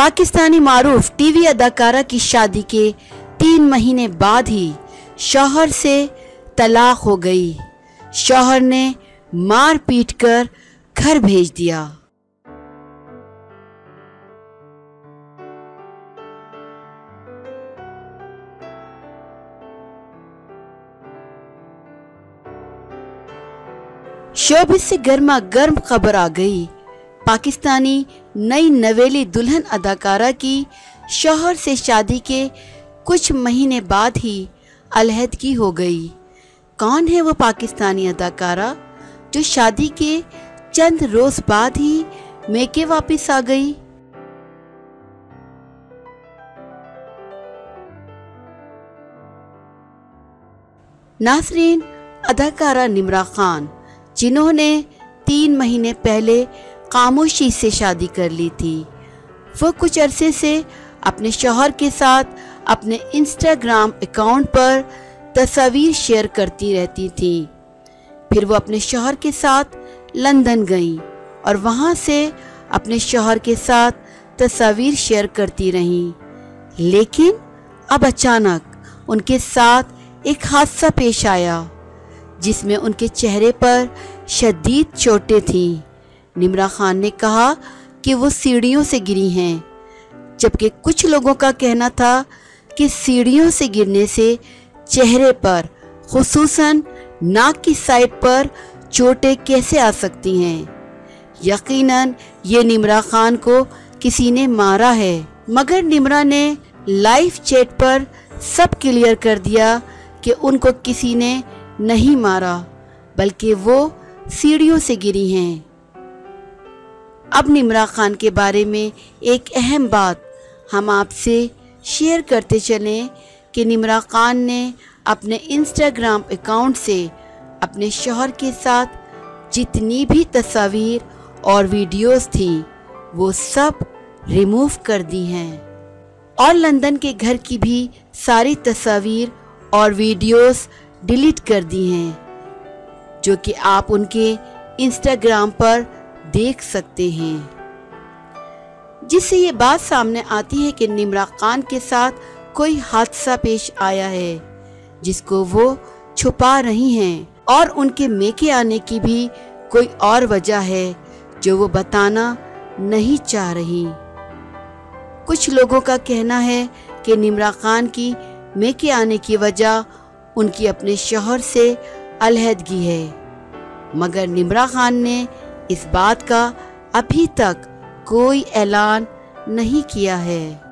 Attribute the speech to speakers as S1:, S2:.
S1: पाकिस्तानी मारूफ TV अदाकारा की शादी के 3 महीने बाद ही शौहर से तलाक हो गई। शौहर ने मार पीट कर घर भेज दिया। शोबिस से गर्मा गर्म खबर आ गई। पाकिस्तानी नई नवेली दुल्हन अदाकारा की शौहर से शादी के कुछ महीने बाद ही अलहदगी हो गई। कौन है वो पाकिस्तानी अदाकारा जो शादी के चंद रोज बाद ही मैके वापस आ गई? नाज़रीन, अदाकारा निम्रा खान, जिन्होंने 3 महीने पहले खामोशी से शादी कर ली थी, वो कुछ अरसे से अपने शौहर के साथ अपने इंस्टाग्राम अकाउंट पर तस्वीर शेयर करती रहती थी। फिर वो अपने शौहर के साथ लंदन गईं और वहाँ से अपने शौहर के साथ तस्वीर शेयर करती रहीं। लेकिन अब अचानक उनके साथ एक हादसा पेश आया जिसमें उनके चेहरे पर शदीद चोटें थीं। निम्रा खान ने कहा कि वो सीढ़ियों से गिरी हैं, जबकि कुछ लोगों का कहना था कि सीढ़ियों से गिरने से चेहरे पर, खुसूसन नाक की साइड पर चोटें कैसे आ सकती हैं। यकीनन ये निम्रा खान को किसी ने मारा है, मगर निम्रा ने लाइव चैट पर सब क्लियर कर दिया कि उनको किसी ने नहीं मारा, बल्कि वो सीढ़ियों से गिरी हैं। अब निम्रा खान के बारे में एक अहम बात हम आपसे शेयर करते चलें कि निम्रा खान ने अपने इंस्टाग्राम अकाउंट से अपने शौहर के साथ जितनी भी तस्वीर और वीडियोस थीं, वो सब रिमूव कर दी हैं और लंदन के घर की भी सारी तस्वीर और वीडियोस डिलीट कर दी हैं, जो कि आप उनके इंस्टाग्राम पर देख सकते हैं। जिससे ये बात सामने आती है कि निम्रा खान के साथ कोई हादसा पेश आया है जिसको वो छुपा रही हैं, और उनके मैके आने की भी कोई और वजह है जो वो बताना नहीं चाह रही। कुछ लोगों का कहना है कि निम्रा खान की मैके आने की वजह उनकी अपने शौहर से अलहदगी है, मगर निम्रा खान ने इस बात का अभी तक कोई ऐलान नहीं किया है।